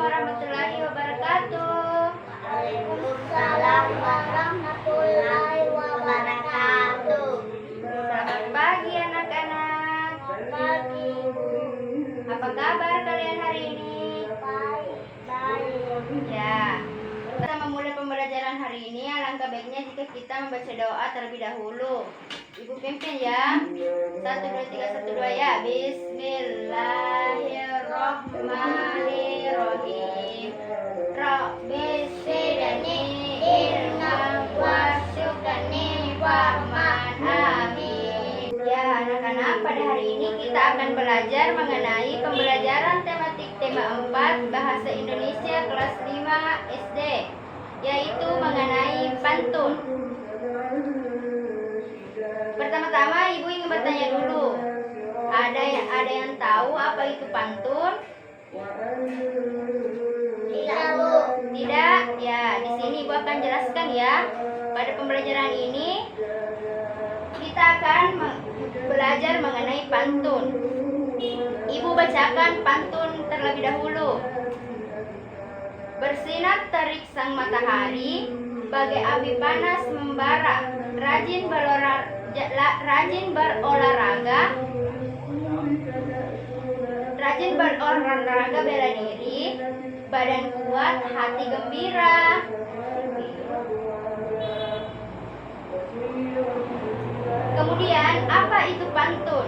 warahmatullahi wabarakatuh. Waalaikumsalam warahmatullahi wabarakatuh. Selamat pagi anak-anak. Selamat pagi, Bu. Apa kabar kalian hari ini? Baik. Ya, kita memulai pembelajaran hari ini. Alangkah baiknya jika kita membaca doa terlebih dahulu. Ibu pimpin ya. 1, 2, 3, 1, 2 ya. Bismillahirrahmanirrahim. Rabbi zidni ilman warzuqni fahman. Amin. Ya anak-anak, pada hari ini kita akan belajar mengenai pembelajaran tematik tema 4 Bahasa Indonesia kelas 5 SD, yaitu mengenai pantun. Pertama-tama ibu ingin bertanya dulu, ada yang tahu apa itu pantun? Tidak, Bu. Tidak? Ya, di sini ibu akan jelaskan ya. Pada pembelajaran ini kita akan belajar mengenai pantun. Ibu bacakan pantun terlebih dahulu. Bersinar terik sang matahari, bagai api panas membara, rajin berolahraga bela diri, badan kuat, hati gembira. Kemudian, apa itu pantun?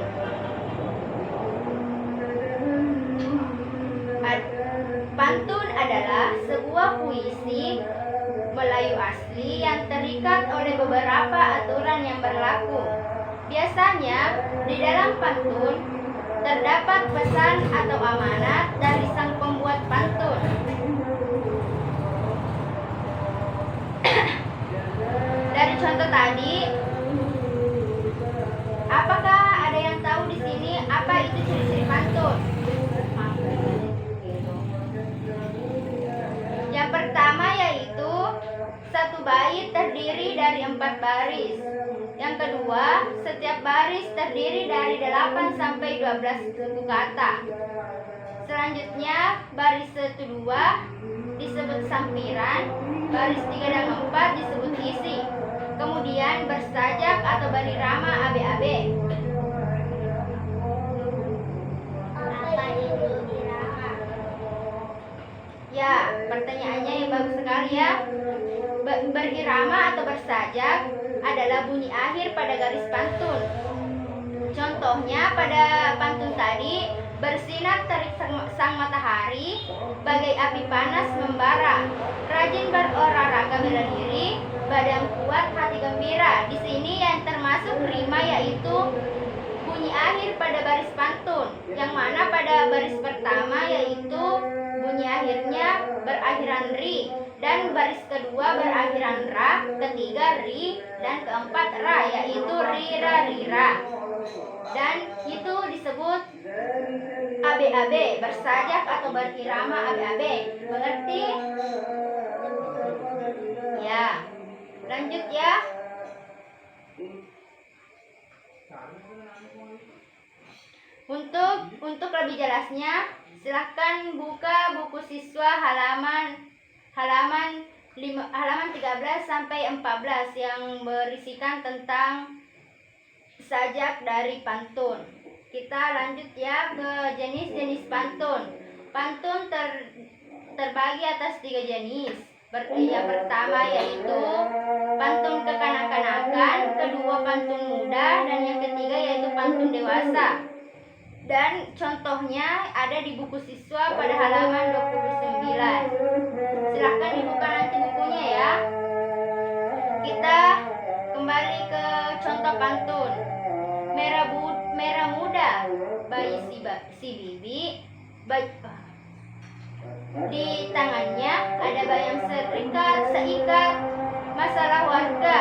Pantun adalah sebuah puisi Melayu asli yang terikat oleh beberapa aturan yang berlaku. Biasanya, di dalam pantun terdapat pesan atau amanat dari sang pembuat pantun. Dari contoh tadi, apakah ada yang tahu di sini apa itu ciri-ciri pantun? Yang pertama yaitu satu bait terdiri dari 4 baris. Yang kedua, setiap baris terdiri dari 8 sampai 12 suku kata. Selanjutnya, baris 1, 2 disebut sampiran, baris 3 dan 4 disebut isi. Kemudian bersajak atau barirama abe-abe. Apa itu irama? Ya, pertanyaannya yang bagus sekali ya. Berirama atau bersajak adalah bunyi akhir pada garis pantun. Contohnya pada pantun tadi, bersinar terik sang matahari, bagai api panas membara, rajin berolahraga bela diri, badan kuat, hati gembira. Di sini yang termasuk rima yaitu bunyi akhir pada baris pantun, yang mana pada baris pertama yaitu bunyi akhirnya berakhiran ri, dan baris kedua berakhiran ra, ketiga ri, dan keempat ra, yaitu rira rira. Dan itu disebut abe-abe, bersajak atau berirama abe-abe. Mengerti? Ya. Lanjut ya. Untuk lebih jelasnya, silahkan buka buku siswa halaman 13 sampai 14 yang berisikan tentang sajak dari pantun. Kita lanjut ya ke jenis-jenis pantun. Pantun terbagi atas 3 jenis. Yang pertama yaitu pantun kekanak-kanakan, kedua pantun muda, dan yang ketiga yaitu pantun dewasa. Dan contohnya ada di buku siswa pada halaman 29. Silahkan dibuka nanti bukunya ya. Kita kembali ke contoh pantun. Merah muda bayi si bibi, di tangannya ada bayam seikat, masalah warga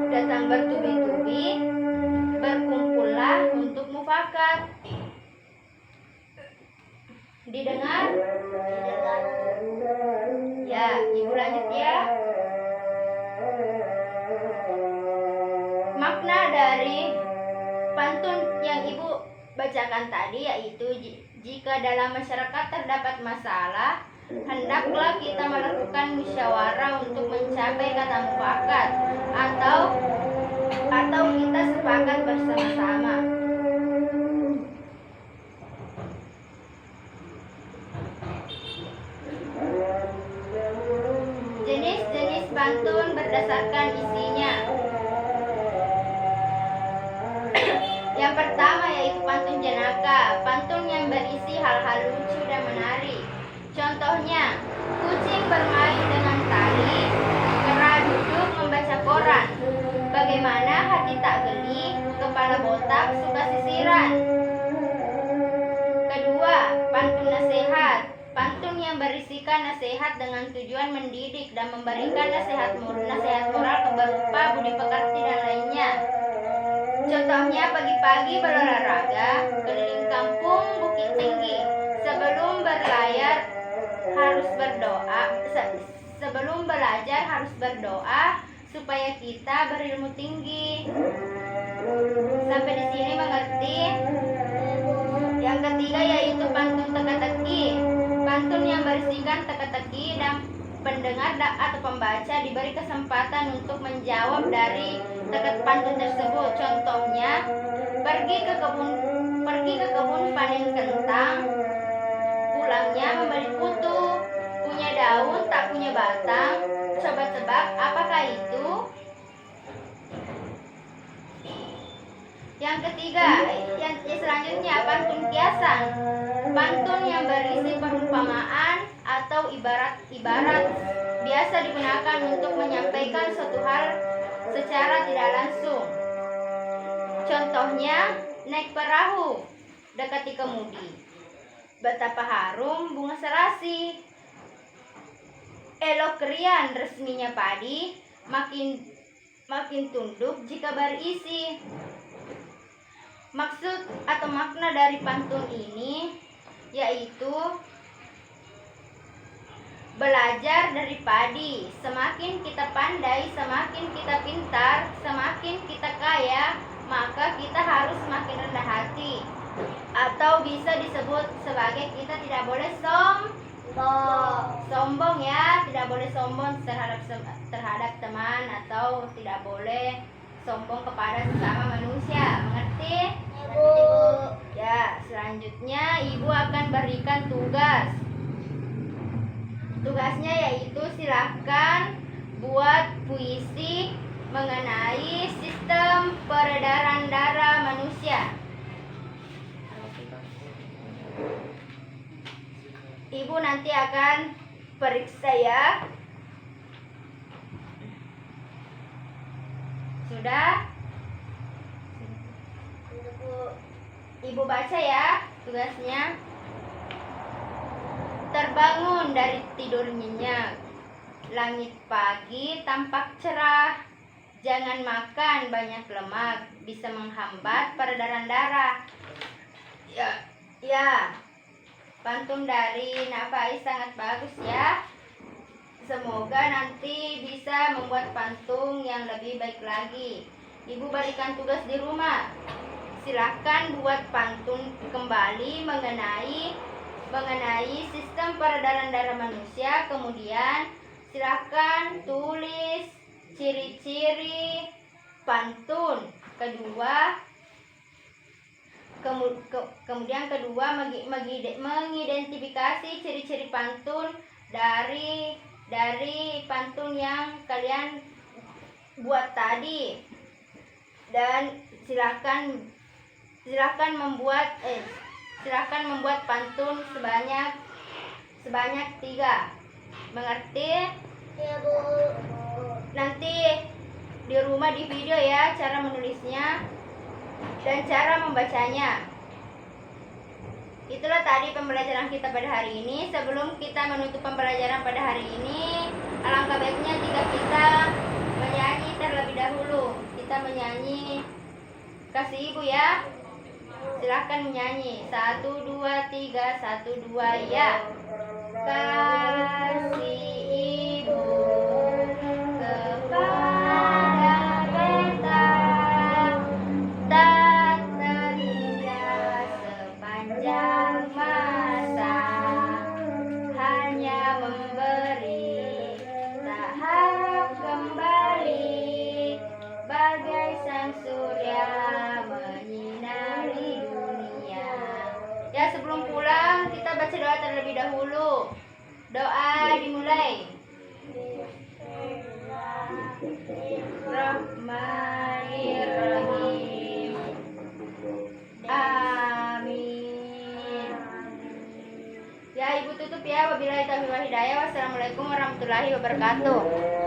datang bertubi-tubi, berkumpullah untuk mufakat. Didengar? Ya, ibu lanjut ya. Makna dari pantun yang ibu bacakan tadi yaitu Jika dalam masyarakat terdapat masalah, hendaklah kita melakukan musyawarah untuk mencapai kata mufakat atau kita sepakat bersama-sama. Jenis-jenis pantun berdasarkan isinya. Yang pertama yaitu pantun jenaka, pantun yang berisi hal-hal lucu dan menarik. Contohnya, kucing bermain dengan tali, kera duduk membaca koran. Bagaimana hati tak geli, kepala botak suka sisiran. Kedua, pantun nasihat, pantun yang berisikan nasihat dengan tujuan mendidik dan memberikan nasihat moral berupa budi pekerti dan lainnya. Contohnya, pagi-pagi berolahraga, keliling kampung Bukit Tinggi. Sebelum berlayar harus berdoa, sebelum belajar harus berdoa supaya kita berilmu tinggi. Sampai di sini mengerti? Yang ketiga yaitu pantun teka-teki, pantun yang berisikan teka-teki dan pendengar atau pembaca diberi kesempatan untuk menjawab dari teka pantun tersebut. Contohnya, pergi ke kebun panen kentang, pulangnya membeli putu, punya daun tak punya batang, coba tebak apakah itu? Yang ketiga, yang selanjutnya pantun kiasan, pantun yang berisi perumpamaan atau ibarat biasa digunakan untuk menyampaikan suatu hal secara tidak langsung. Contohnya, naik perahu, dekati kemudi, betapa harum bunga serasi, elok kerian resminya padi, makin tunduk jika berisi. Maksud atau makna dari pantun ini yaitu belajar dari padi. Semakin kita pandai, semakin kita pintar, semakin kita kaya, maka kita harus semakin rendah hati. Atau bisa disebut sebagai kita tidak boleh sombong ya, tidak boleh sombong terhadap teman atau tidak boleh sombong kepada sesama manusia. Mengerti? Ibu. Ya, selanjutnya ibu akan berikan tugas. Tugasnya yaitu silahkan buat puisi mengenai sistem peredaran darah manusia. Ibu nanti akan periksa ya. Sudah? Ibu baca ya tugasnya. Terbangun dari tidur nyenyak, langit pagi tampak cerah. Jangan makan banyak lemak, bisa menghambat peredaran darah. Ya. Pantun dari Nafais sangat bagus ya. Semoga nanti bisa membuat pantun yang lebih baik lagi. Ibu berikan tugas di rumah. Silahkan buat pantun kembali mengenai sistem peredaran darah manusia. Kemudian silahkan tulis ciri-ciri pantun. Kemudian kedua mengidentifikasi ciri-ciri pantun dari pantun yang kalian buat tadi. Dan silahkan membuat pantun sebanyak 3. Mengerti? Ya, Bu. Nanti di rumah di video ya cara menulisnya dan cara membacanya. Itulah tadi pembelajaran kita pada hari ini. Sebelum kita menutup pembelajaran pada hari ini, alangkah baiknya jika kita menyanyi terlebih dahulu. Kita menyanyi kasih ibu ya. Silahkan menyanyi. 1, 2, 3, 1, 2 ya. Kasih ibu kepada beta, tak terhingga sepanjang sebelum pulang kita baca doa terlebih dahulu. Doa dimulai. Bismillahirrahmanirrahim. Amin. Ya, Ibu tutup ya. Wabillahi taufiq wal hidayah. Wassalamualaikum warahmatullahi wabarakatuh.